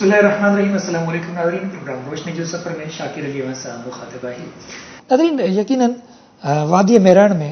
بسم اللہ الرحمن الرحیم. السلام علیکم ناظرین. پروگرام روشنی جو سفر میں شاکر علی وسا مخاطب ہے. ناظرین یقیناً وادی میران میں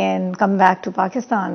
and come back to Pakistan.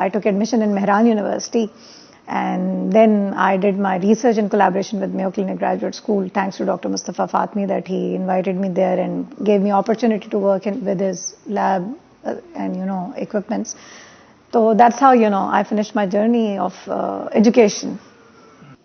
I took admission in Mehran University, and then I did my research in collaboration with Mayo Clinic Graduate School, thanks to Dr. Mustafa Fatmi that he invited me there and gave me opportunity to work with his lab and equipments. So that's how I finished my journey of education.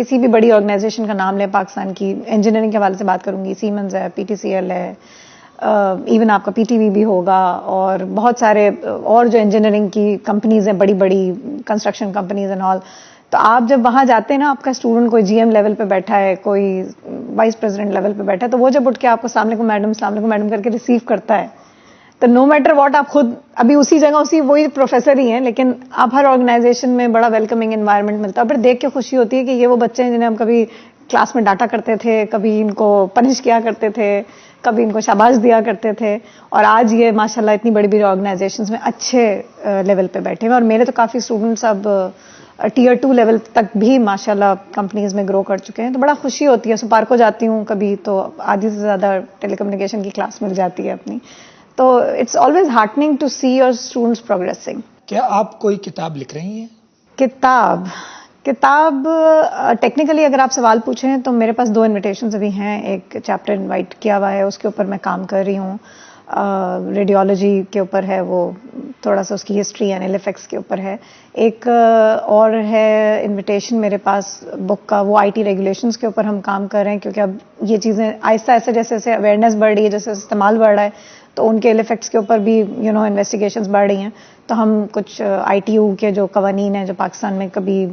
کسی بھی بڑی organization کا نام لیں پاکستان کی، engineering کے حوالے سے بات کروں گی، سیمنز ہے، پی ٹی سی ایل ہے، ایون آپ کا پی ٹی وی بھی ہوگا، اور بہت سارے اور جو انجینئرنگ کی کمپنیز ہیں، بڑی بڑی کنسٹرکشن کمپنیز اینڈ آل. تو آپ جب وہاں جاتے ہیں نا، آپ کا اسٹوڈنٹ کوئی جی ایم لیول پہ بیٹھا ہے، کوئی وائس پریزیڈنٹ لیول پہ بیٹھا ہے، تو وہ جب اٹھ کے آپ کو السلام علیکم میڈم، السلام علیکم میڈم کر کے ریسیو کرتا ہے، تو نو میٹر واٹ آپ خود ابھی اسی جگہ اسی وہی پروفیسر ہی ہیں، لیکن آپ ہر آرگنائزیشن میں بڑا ویلکمنگ انوائرمنٹ ملتا ہے. اور پھر دیکھ کے خوشی ہوتی ہے کہ یہ وہ بچے ہیں جنہیں ہم کبھی کلاس میں ڈانٹا کرتے تھے، کبھی ان کو پنش کیا کرتے تھے، کبھی ان کو شاباش دیا کرتے تھے، اور آج یہ ماشاءاللہ اتنی بڑی بڑی آرگنائزیشنز میں اچھے لیول پہ بیٹھے ہیں. اور میرے تو کافی اسٹوڈنٹس اب ٹیئر 2 لیول تک بھی ماشاءاللہ کمپنیز میں گرو کر چکے ہیں. تو بڑا خوشی ہوتی ہے. سپارکو جاتی ہوں کبھی تو آدھی سے زیادہ ٹیلی کمیونیکیشن کی کلاس مل جاتی ہے اپنی. تو it's always heartening to see your students progressing. کیا آپ کوئی کتاب لکھ رہی ہیں؟ کتاب ٹیکنیکلی اگر آپ سوال پوچھیں تو میرے پاس 2 انویٹیشنز ابھی ہیں. ایک چیپٹر انوائٹ کیا ہوا ہے، اس کے اوپر میں کام کر رہی ہوں. ریڈیولوجی کے اوپر ہے، وہ تھوڑا سا اس کی ہسٹری اینڈ ایفیکٹس کے اوپر ہے. ایک اور ہے انویٹیشن میرے پاس بک کا، وہ آئی ٹی ریگولیشنز کے اوپر ہم کام کر رہے ہیں، کیونکہ اب یہ چیزیں آہستہ آہستہ جیسے جیسے اویئرنیس بڑھ رہی ہے، جیسے استعمال بڑھ رہا ہے، تو ان کے ایفیکٹس کے اوپر بھی انویسٹیگیشنز بڑھ رہی ہیں. تو ہم کچھ آئی ٹی یو کے جو قوانین ہیں جو پاکستان میں کبھی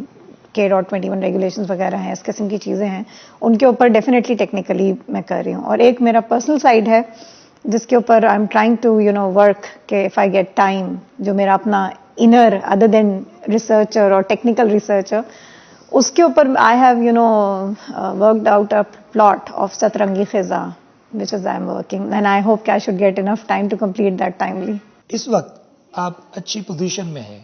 K.21 ریگولیشنز وغیرہ ہیں، اس قسم کی چیزیں ہیں، ان کے اوپر ڈیفینیٹلی ٹیکنیکلی میں کر رہی ہوں. اور ایک میرا پرسنل سائڈ ہے جس کے اوپر I am trying to work کہ اف آئی گیٹ ٹائم، جو میرا اپنا انر ادر دین ریسرچر اور ٹیکنیکل ریسرچر، اس کے اوپر I have worked out a plot of سترنگی خزاں which is I am working, and I hope I should get enough time to complete that timely. اس وقت آپ اچھی پوزیشن میں ہیں.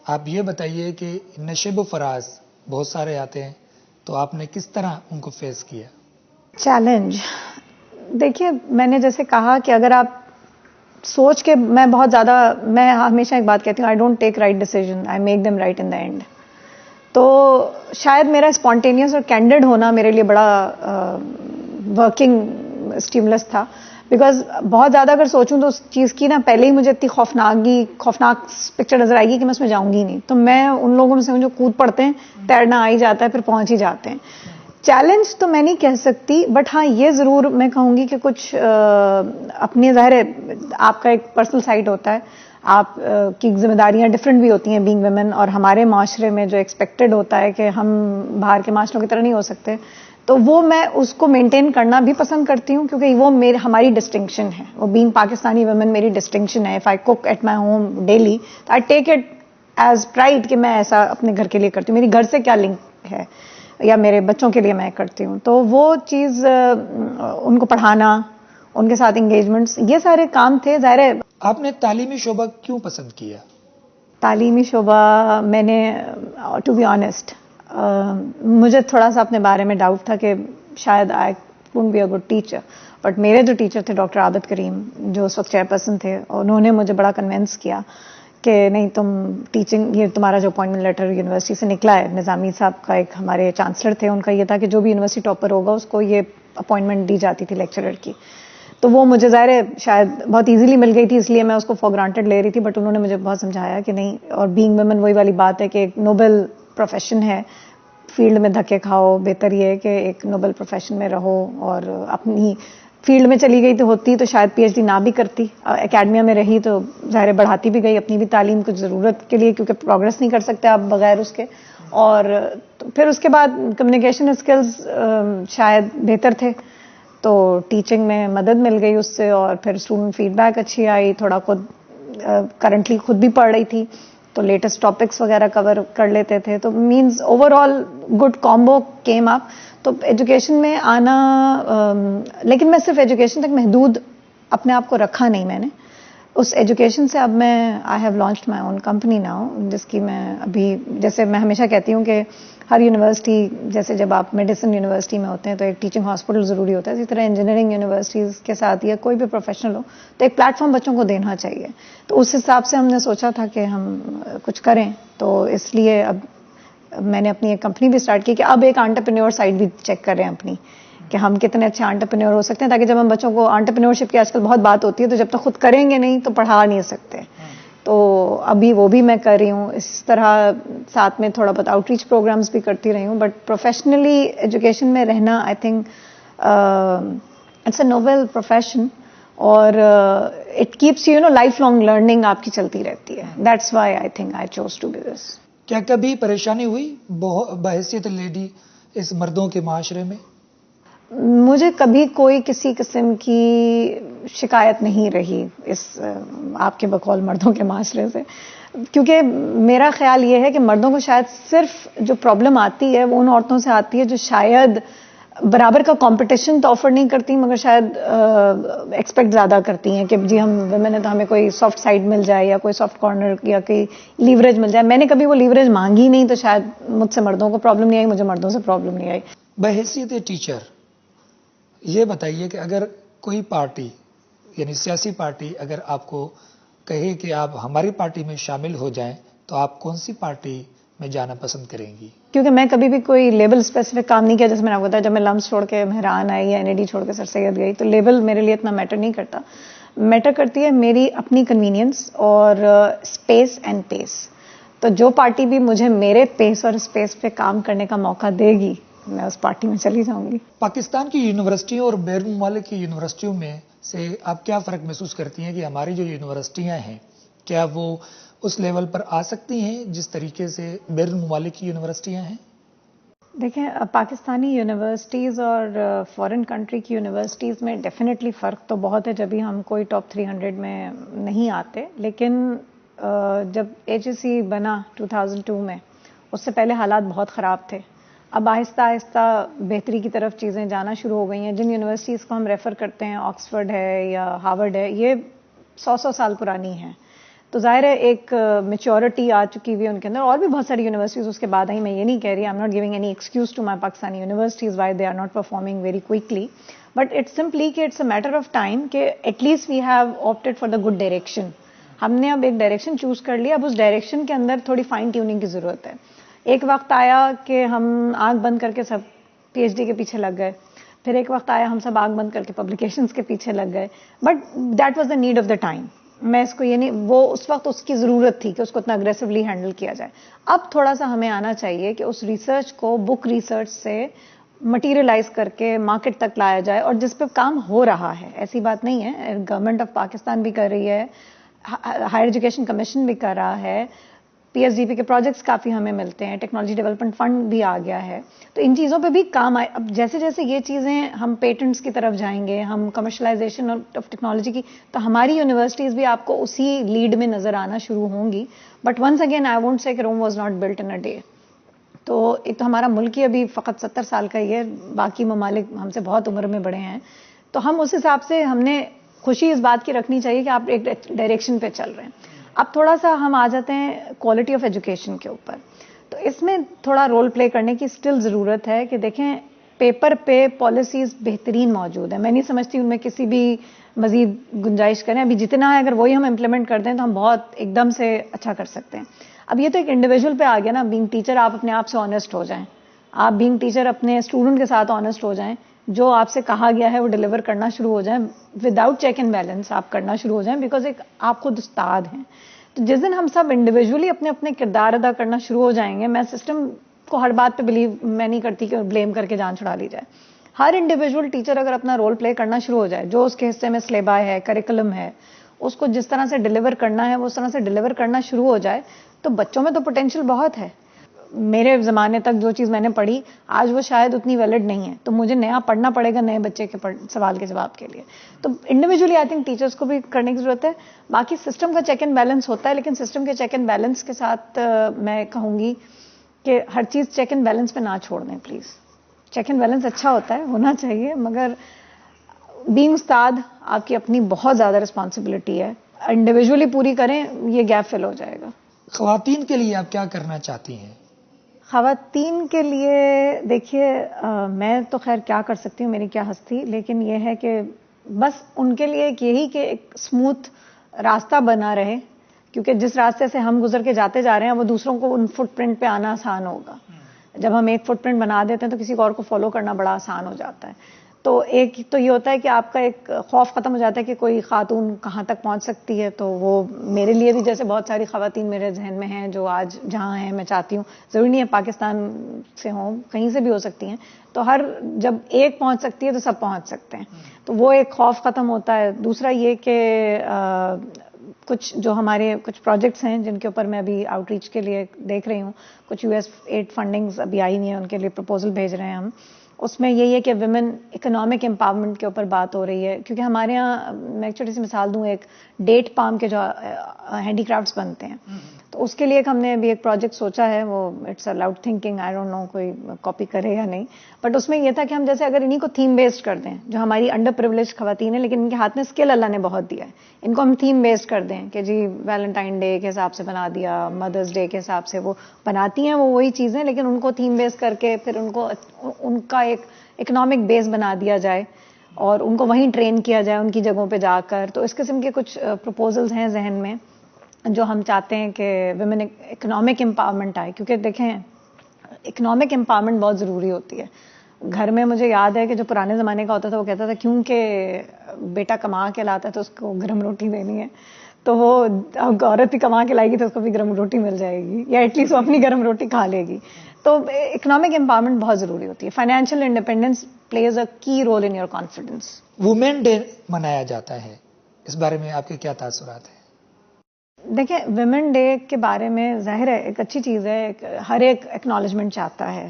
آپ یہ بتائیے کہ نشیب و فراز بہت سارے آتے ہیں، تو آپ نے کس طرح ان کو فیس کیا؟ چیلنج دیکھیے، میں نے جیسے کہا کہ اگر آپ سوچ کے، میں ہمیشہ ایک بات کہتی ہوں، I don't take right decision, I make them right in the and. تو شاید میرا اسپونٹینیس اور کینڈیڈ ہونا میرے لیے بڑا ورکنگ اسٹیمولس تھا. بیکاز بہت زیادہ اگر سوچوں تو اس چیز کی پہلے ہی مجھے اتنی خوفناک پکچر نظر آئے گی کہ میں اس میں جاؤں گی نہیں. تو میں ان لوگوں میں سے ہوں جو کود پڑتے ہیں، تیرنا آ ہی جاتا ہے، پھر پہنچ ہی جاتے ہیں. چیلنج تو میں نہیں کہہ سکتی، بٹ ہاں یہ ضرور میں کہوں گی کہ کچھ اپنے ظاہر ہے آپ کا ایک پرسنل سائڈ ہوتا ہے، آپ کی ذمہ داریاں ڈفرینٹ بھی ہوتی ہیں بینگ ویمن، اور ہمارے معاشرے میں جو ایکسپیکٹڈ ہوتا ہے کہ ہم باہر کے معاشروں کی طرح نہیں ہو سکتے، تو وہ میں اس کو مینٹین کرنا بھی پسند کرتی ہوں، کیونکہ وہ ہماری ڈسٹنکشن ہے. وہ بینگ پاکستانی ویمن میری ڈسٹنکشن ہے. If I cook at my home daily, I take it as pride کہ میں ایسا اپنے گھر کے لیے کرتی ہوں. میری گھر سے کیا لنک ہے یا میرے بچوں کے لیے میں کرتی ہوں. تو وہ چیز، ان کو پڑھانا، ان کے ساتھ انگیجمنٹس، یہ سارے کام تھے. ظاہر ہے آپ نے تعلیمی شعبہ کیوں پسند کیا؟ تعلیمی شعبہ میں نے ٹو بی آنیسٹ مجھے تھوڑا سا اپنے بارے میں ڈاؤٹ تھا کہ شاید I won't be a good teacher. But میرے جو ٹیچر تھے ڈاکٹر عابد کریم، جو اس وقت چیئرپرسن تھے، انہوں نے مجھے بڑا کنونس کیا کہ نہیں، تم ٹیچنگ، یہ تمہارا جو اپوائنٹمنٹ لیٹر یونیورسٹی سے نکلا ہے، نظامی صاحب کا ایک ہمارے چانسلر تھے، ان کا یہ تھا کہ جو بھی یونیورسٹی ٹاپر ہوگا اس کو یہ اپوائنٹمنٹ دی جاتی تھی لیکچرر کی. تو وہ مجھے ظاہر ہے شاید بہت ایزیلی مل گئی تھی، اس لیے میں اس کو فار گرانٹیڈ لے رہی تھی. بٹ انہوں نے مجھے بہت سمجھایا کہ نہیں، اور بینگ ویمن وہی والی بات ہے کہ ایک نوبل پروفیشن ہے، فیلڈ میں دھکے کھاؤ، بہتر یہ ہے کہ ایک نوبل پروفیشن میں رہو. اور اپنی فیلڈ میں چلی گئی تو ہوتی تو شاید پی ایچ ڈی نہ بھی کرتی، اکیڈمیا میں رہی تو ظاہر بڑھاتی بھی گئی اپنی بھی تعلیم کچھ ضرورت کے لیے، کیونکہ پروگرس نہیں کر سکتے آپ بغیر اس کے. اور پھر اس کے بعد کمیونیکیشن اسکلز شاید بہتر تھے، تو ٹیچنگ میں مدد مل گئی اس سے. اور پھر اسٹوڈنٹ فیڈ بیک اچھی آئی، تھوڑا خود کرنٹلی خود بھی پڑھ رہی تھی تو لیٹسٹ ٹاپکس وغیرہ کور کر لیتے تھے. تو means overall good combo came up. تو ایجوکیشن میں آنا، لیکن میں صرف ایجوکیشن تک محدود اپنے آپ کو رکھا نہیں. میں نے اس ایجوکیشن سے اب میں I have launched my own company now, جس کی میں ابھی، جیسے میں ہمیشہ کہتی ہوں کہ ہر یونیورسٹی، جیسے جب آپ میڈیسن یونیورسٹی میں ہوتے ہیں تو ایک ٹیچنگ ہاسپٹل ضروری ہوتا ہے، اسی طرح انجینئرنگ یونیورسٹیز کے ساتھ یا کوئی بھی پروفیشنل ہو تو ایک پلیٹ فارم بچوں کو دینا چاہیے. تو اس حساب سے ہم نے سوچا تھا کہ ہم کچھ کریں. تو اس لیے اب میں نے اپنی ایک کمپنی بھی اسٹارٹ کی کہ اب ایک انٹرپرینور سائڈ بھی چیک کر رہے ہیں اپنی، کہ ہم کتنے اچھے انٹرپرینور ہو سکتے ہیں، تاکہ جب ہم بچوں کو، انٹرپرینورشپ کی آج کل بہت بات ہوتی ہے، تو جب تک خود کریں گے نہیں تو پڑھا نہیں سکتے. تو ابھی وہ بھی میں کر رہی ہوں. اس طرح ساتھ میں تھوڑا بہت آؤٹ ریچ پروگرامز بھی کرتی رہی ہوں. بٹ پروفیشنلی ایجوکیشن میں رہنا I think it's a noble profession, اور it keeps you know lifelong learning آپ کی چلتی رہتی ہے. That's why I think I choose to be this. کیا کبھی پریشانی ہوئی بحیثیت لیڈی اس مردوں کے معاشرے میں؟ مجھے کبھی کوئی کسی قسم کی شکایت نہیں رہی اس آپ کے بقول مردوں کے معاشرے سے, کیونکہ میرا خیال یہ ہے کہ مردوں کو شاید صرف جو پرابلم آتی ہے وہ ان عورتوں سے آتی ہے جو شاید برابر کا کمپٹیشن تو آفر نہیں کرتی, مگر شاید ایکسپیکٹ زیادہ کرتی ہیں کہ جی ہم ویمن ہیں تو ہمیں کوئی سافٹ سائڈ مل جائے یا کوئی سافٹ کارنر یا کوئی لیوریج مل جائے. میں نے کبھی وہ لیوریج مانگی نہیں, تو شاید مجھ سے مردوں کو پرابلم نہیں آئی, مجھے مردوں سے پرابلم نہیں آئی. بحیثیت ٹیچر یہ بتائیے کہ اگر کوئی پارٹی یعنی سیاسی پارٹی اگر آپ کو کہے کہ آپ ہماری پارٹی میں شامل ہو جائیں تو آپ کون سی پارٹی میں جانا پسند کریں گی؟ کیونکہ میں کبھی بھی کوئی لیبل اسپیسیفک کام نہیں کیا. جیسے میں نے آپ کو بتایا, جب میں لمس چھوڑ کے مہران آئی یا NAD چھوڑ کے سر سید گئی, تو لیبل میرے لیے اتنا میٹر نہیں کرتا. میٹر کرتی ہے میری اپنی کنوینئنس اور اسپیس اینڈ پیس. تو جو پارٹی بھی مجھے میرے پیس اور اسپیس پہ کام کرنے کا موقع دے گی میں اس پارٹی میں چلی جاؤں گی. پاکستان کی یونیورسٹیوں اور بیرون ممالک کی یونیورسٹیوں میں سے آپ کیا فرق محسوس کرتی ہیں کہ ہماری جو یونیورسٹیاں ہیں کیا وہ اس لیول پر آ سکتی ہیں جس طریقے سے بیرون ممالک کی یونیورسٹیاں ہیں؟ دیکھیں, پاکستانی یونیورسٹیز اور فارن کنٹری کی یونیورسٹیز میں ڈیفینیٹلی فرق تو بہت ہے, جبھی ہم کوئی ٹاپ 300 میں نہیں آتے. لیکن جب HEC بنا 2002 میں, اس سے پہلے حالات بہت خراب تھے. اب آہستہ آہستہ بہتری کی طرف چیزیں جانا شروع ہو گئی ہیں. جن یونیورسٹیز کو ہم ریفر کرتے ہیں, آکسفورڈ ہے یا ہارورڈ ہے, یہ 100 سال پرانی ہیں. تو ظاہر ہے ایک میچورٹی آ چکی ہوئی ہے ان کے اندر. اور بھی بہت ساری یونیورسٹیز اس کے بعد آئی, میں یہ نہیں کہہ رہی, I am not giving any excuse to my Pakistani universities why they are not performing very quickly, but it's simply کہ it's a matter of time کہ at least we have opted for the good direction. ہم نے اب ایک direction choose کر لیا, اب اس direction کے اندر تھوڑی فائن ٹیوننگ کی ضرورت ہے. ایک وقت آیا کہ ہم آنکھ بند کر کے سب PhD کے پیچھے لگ گئے, پھر ایک وقت آیا ہم سب آنکھ بند کر کے پبلیکیشنز کے پیچھے لگ گئے, but that was the need of the time. میں اس کو یہ نہیں, وہ اس وقت اس کی ضرورت تھی کہ اس کو اتنا اگریسولی ہینڈل کیا جائے. اب تھوڑا سا ہمیں آنا چاہیے کہ اس ریسرچ کو بک ریسرچ سے مٹیریلائز کر کے مارکیٹ تک لایا جائے, اور جس پہ کام ہو رہا ہے, ایسی بات نہیں ہے, گورنمنٹ آف پاکستان بھی کر رہی ہے, ہائر ایجوکیشن کمیشن بھی کر رہا ہے, PSDP کے پروجیکٹس کافی ہمیں ملتے ہیں, ٹیکنالوجی ڈیولپمنٹ فنڈ بھی آ گیا ہے, تو ان چیزوں پہ بھی کام آئے. اب جیسے جیسے یہ چیزیں ہم پیٹنٹس کی طرف جائیں گے, ہم کمرشلائزیشن آف ٹیکنالوجی کی, تو ہماری یونیورسٹیز بھی آپ کو اسی لیڈ میں نظر آنا شروع ہوں گی. But once again I won't say کہ Rome was not built in a day. تو ایک تو ہمارا ملک ہی ابھی فقط 70 سال کا ہی ہے, باقی ممالک ہم سے بہت عمر میں بڑے ہیں, تو ہم اس حساب سے ہم نے خوشی اس بات کی رکھنی چاہیے کہ آپ ایک ڈائریکشن پہ چل رہے ہیں. اب تھوڑا سا ہم آ جاتے ہیں کوالٹی آف ایجوکیشن کے اوپر, تو اس میں تھوڑا رول پلے کرنے کی اسٹل ضرورت ہے کہ دیکھیں پیپر پہ پالیسیز بہترین موجود ہیں, میں نہیں سمجھتی ان میں کسی بھی مزید گنجائش کریں. ابھی جتنا ہے اگر وہی ہم امپلیمنٹ کر دیں تو ہم بہت ایک دم سے اچھا کر سکتے ہیں. اب یہ تو ایک انڈیویجول پہ آ گیا نا, بینگ ٹیچر آپ اپنے آپ سے آنیسٹ ہو جائیں, آپ بینگ ٹیچر اپنے اسٹوڈنٹ کے ساتھ آنیسٹ ہو جائیں, جو آپ سے کہا گیا ہے وہ ڈیلیور کرنا شروع ہو جائیں, وداؤٹ چیک اینڈ بیلنس آپ کرنا شروع ہو جائیں, بیکاز ایک آپ خود استاد ہیں. تو جس دن ہم سب انڈیویجولی اپنے اپنے کردار ادا کرنا شروع ہو جائیں گے, میں سسٹم کو ہر بات پہ بلیو میں نہیں کرتی کہ بلیم کر کے جان چھڑا لی جائے. ہر انڈیویجول ٹیچر اگر اپنا رول پلے کرنا شروع ہو جائے, جو اس کے حصے میں سلیبا ہے, کریکولم ہے, اس کو جس طرح سے ڈیلیور کرنا ہے وہ اس طرح سے ڈیلیور کرنا شروع ہو جائے, تو بچوں میں تو پوٹینشیل بہت ہے. میرے زمانے تک جو چیز میں نے پڑھی آج وہ شاید اتنی ویلڈ نہیں ہے, تو مجھے نیا پڑھنا پڑے گا نئے بچے کے سوال کے جواب کے لیے. تو انڈیویجولی آئی تھنک ٹیچرس کو بھی کرنے کی ضرورت ہے. باقی سسٹم کا چیک اینڈ بیلنس ہوتا ہے, لیکن سسٹم کے چیک اینڈ بیلنس کے ساتھ میں کہوں گی کہ ہر چیز چیک اینڈ بیلنس پہ نہ چھوڑ دیں پلیز. چیک اینڈ بیلنس اچھا ہوتا ہے, ہونا چاہیے, مگر بینگ استاد آپ کی اپنی بہت زیادہ رسپانسبلٹی ہے, انڈیویجولی پوری کریں, یہ گیپ فل ہو جائے گا. خواتین کے لیے آپ کیا کرنا چاہتی ہیں؟ خواتین کے لیے دیکھیے, میں تو خیر کیا کر سکتی ہوں, میری کیا ہستی, لیکن یہ ہے کہ بس ان کے لیے ایک یہی کہ ایک اسموتھ راستہ بنا رہے, کیونکہ جس راستے سے ہم گزر کے جاتے جا رہے ہیں وہ دوسروں کو ان فٹ پرنٹ پہ آنا آسان ہوگا. جب ہم ایک فٹ پرنٹ بنا دیتے ہیں تو کسی اور کو فالو کرنا بڑا آسان ہو جاتا ہے. تو ایک تو یہ ہوتا ہے کہ آپ کا ایک خوف ختم ہو جاتا ہے کہ کوئی خاتون کہاں تک پہنچ سکتی ہے. تو وہ میرے لیے بھی جیسے بہت ساری خواتین میرے ذہن میں ہیں جو آج جہاں ہیں میں چاہتی ہوں, ضروری نہیں ہے پاکستان سے ہوں, کہیں سے بھی ہو سکتی ہیں, تو جب ایک پہنچ سکتی ہے تو سب پہنچ سکتے ہیں. تو وہ ایک خوف ختم ہوتا ہے. دوسرا یہ کہ کچھ جو ہمارے کچھ پروجیکٹس ہیں جن کے اوپر میں ابھی آؤٹ ریچ کے لیے دیکھ رہی ہوں, کچھ US ایڈ فنڈنگز ابھی آئی ہوئی ہیں, ان کے لیے پرپوزل بھیج رہے ہیں ہم. اس میں یہی ہے کہ ویمن اکنامک امپاورمنٹ کے اوپر بات ہو رہی ہے, کیونکہ ہمارے یہاں میں ایک چھوٹی سی مثال دوں, ایک ڈیٹ پام کے جو ہینڈی کرافٹس بنتے ہیں, تو اس کے لیے ہم نے ابھی ایک پروجیکٹ سوچا ہے. وہ it's a loud thinking, I don't know کوئی کاپی کرے یا نہیں, بٹ اس میں یہ تھا کہ ہم جیسے اگر انہیں کو تھیم بیسڈ کر دیں, جو ہماری انڈر پریولیج خواتین ہیں لیکن ان کے ہاتھ میں اسکل اللہ نے بہت دیا ہے, ان کو ہم تھیم بیسڈ کر دیں کہ جی ویلنٹائن ڈے کے حساب سے بنا دیا, مدرس ڈے کے حساب سے وہ بناتی ہیں, وہ وہی چیزیں, لیکن ان کو تھیم بیس کر کے پھر ان کا ایک اکنامک بیس بنا دیا جائے اور ان کو وہیں ٹرین کیا جائے ان کی جگہوں پہ جا کر. تو اس قسم کے کچھ پروپوزلز ہیں ذہن میں جو ہم چاہتے ہیں کہ ویمن اکنامک امپاورمنٹ آئے, کیونکہ دیکھیں اکنامک امپاورمنٹ بہت ضروری ہوتی ہے. گھر میں مجھے یاد ہے کہ جو پرانے زمانے کا ہوتا تھا وہ کہتا تھا کیونکہ بیٹا کما کے لاتا ہے تو اس کو گرم روٹی دینی ہے, تو وہ عورت ہی کما کے لائے گی تو اس کو بھی گرم روٹی مل جائے گی, یا ایٹ لیسٹ وہ اپنی گرم روٹی کھا لے گی. تو اکنامک امپاورمنٹ بہت ضروری ہوتی ہے. Financial independence plays a key role in your confidence. Women day منایا جاتا ہے, اس بارے میں آپ کے کیا تاثرات ہیں؟ دیکھیں ویمن ڈے کے بارے میں ظاہر ہے ایک اچھی چیز ہے, ہر ایک ایکنالجمنٹ چاہتا ہے.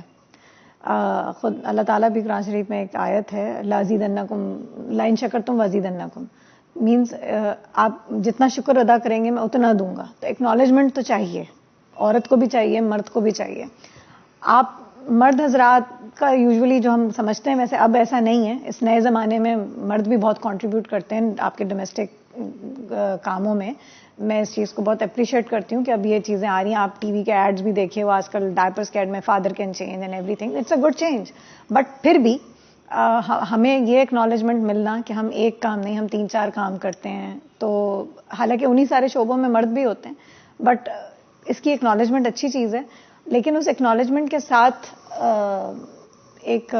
خود اللہ تعالیٰ بھی قرآن شریف میں ایک آیت ہے, لازیدنکم لئن شکرتم وازیدنکم, مینس آپ جتنا شکر ادا کریں گے میں اتنا دوں گا. تو ایکنالجمنٹ تو چاہیے, عورت کو بھی چاہیے, مرد کو بھی چاہیے. آپ مرد حضرات کا یوزولی جو ہم سمجھتے ہیں ویسے اب ایسا نہیں ہے. اس نئے زمانے میں مرد بھی بہت کنٹریبیوٹ کرتے ہیں آپ کے ڈومیسٹک کاموں میں. میں اس چیز کو بہت اپریشیٹ کرتی ہوں کہ اب یہ چیزیں آ رہی ہیں. آپ ٹی وی کے ایڈز بھی دیکھیے, وہ آج کل ڈائپرس کے ایڈ میں father can change and everything, it's a good change. But پھر بھی ہمیں یہ ایکنالجمنٹ ملنا کہ ہم ایک کام نہیں, ہم 3-4 کام کرتے ہیں. تو حالانکہ انہی سارے شعبوں میں مرد بھی ہوتے ہیں, بٹ اس کی ایکنالجمنٹ اچھی چیز ہے. لیکن اس ایکنالجمنٹ کے ساتھ ایک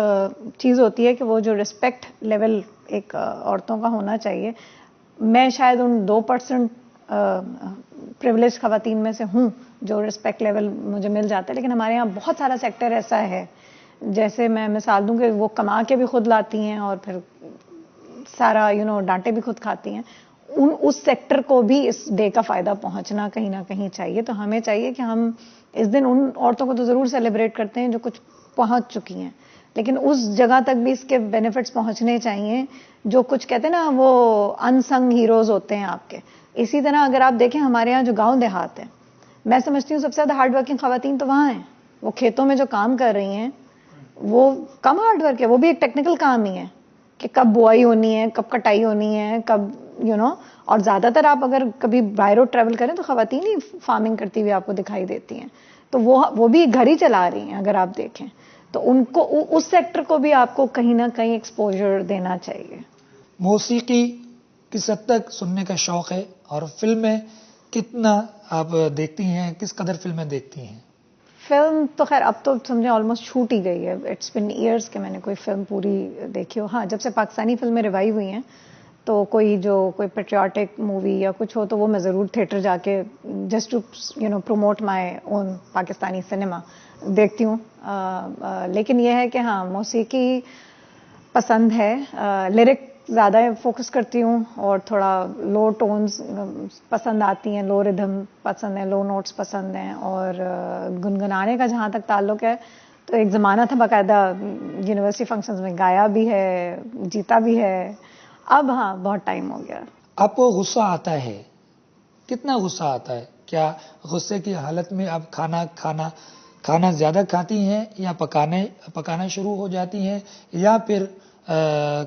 چیز ہوتی ہے کہ وہ جو رسپیکٹ لیول ایک عورتوں کا ہونا چاہیے. میں شاید ان 2% پریولیج خواتین میں سے ہوں جو رسپیکٹ لیول مجھے مل جاتا ہے, لیکن ہمارے یہاں بہت سارا سیکٹر ایسا ہے, جیسے میں مثال دوں کہ وہ کما کے بھی خود لاتی ہیں اور پھر سارا ڈانٹے بھی خود کھاتی ہیں. اس سیکٹر کو بھی اس ڈے کا فائدہ پہنچنا کہیں نہ کہیں چاہیے. تو ہمیں چاہیے کہ ہم اس دن ان عورتوں کو تو ضرور سیلیبریٹ کرتے ہیں جو کچھ پہنچ چکی ہیں, لیکن اس جگہ تک بھی اس کے بینیفٹس پہنچنے چاہیے جو کچھ کہتے ہیں نا وہ ان سنگ ہیروز ہوتے ہیں آپ کے. اسی طرح اگر آپ دیکھیں ہمارے یہاں جو گاؤں دیہات ہیں, میں سمجھتی ہوں سب سے زیادہ ہارڈ ورکنگ خواتین تو وہاں ہیں. وہ کھیتوں میں جو کام کر رہی ہیں وہ کم ہارڈ ورک ہے, وہ بھی ایک ٹیکنیکل کام ہی ہے کہ کب بوائی ہونی ہے, کب کٹائی ہونی ہے, کب اور زیادہ تر آپ اگر کبھی بائی روڈ ٹریول کریں تو خواتین ہی فارمنگ کرتی ہوئی آپ کو دکھائی دیتی ہیں. تو وہ بھی گھر ہی چلا رہی ہیں اگر آپ دیکھیں. تو ان کو اس سیکٹر کو بھی آپ کو کہیں نہ کہیں ایکسپوجر دینا چاہیے. موسیقی کس حد تک سننے کا شوق ہے, اور فلمیں کتنا آپ دیکھتی ہیں, کس قدر فلمیں دیکھتی ہیں؟ فلم تو خیر اب تو سمجھیں آلموسٹ چھوٹ ہی گئی ہے. اٹس بن ایئرس کہ میں نے کوئی فلم پوری دیکھی ہو. ہاں جب سے پاکستانی فلمیں ریوائیو ہوئی ہیں تو کوئی پیٹریوٹک مووی یا کچھ ہو تو وہ میں ضرور تھیٹر جا کے just to promote my own Pakistani cinema دیکھتی ہوں. لیکن یہ ہے کہ ہاں موسیقی پسند ہے. لیرک زیادہ فوکس کرتی ہوں اور تھوڑا لو ٹونز پسند آتی ہیں, لو ردھم پسند ہیں, لو نوٹس پسند ہیں. اور گنگنانے کا جہاں تک تعلق ہے تو ایک زمانہ تھا باقاعدہ یونیورسٹی فنکشنز میں گایا بھی ہے, جیتا بھی ہے. اب ہاں بہت ٹائم ہو گیا. آپ کو غصہ آتا ہے, کتنا غصہ آتا ہے؟ کیا غصے کی حالت میں آپ کھانا زیادہ کھاتی ہیں, یا پکانا شروع ہو جاتی ہیں, یا پھر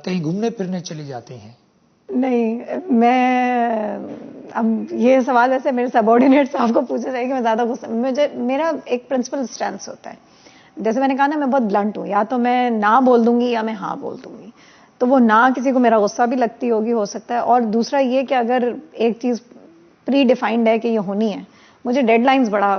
کہیں گھومنے پھرنے چلی جاتی ہیں؟ نہیں, میں اب یہ سوال ویسے میرے سبارڈینیٹ صاحب کو پوچھا جائے کہ میں زیادہ غصہ, میرا ایک پرنسپل اسٹینس ہوتا ہے. جیسے میں نے کہا نا میں بہت بلنٹ ہوں, یا تو میں نہ بول دوں گی یا میں ہاں بول دوں گی. تو وہ نہ کسی کو میرا غصہ بھی لگتی ہوگی ہو سکتا ہے. اور دوسرا یہ کہ اگر ایک چیز پری ڈیفائنڈ ہے کہ یہ ہونی ہے, مجھے ڈیڈ لائنز بڑا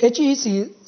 HEC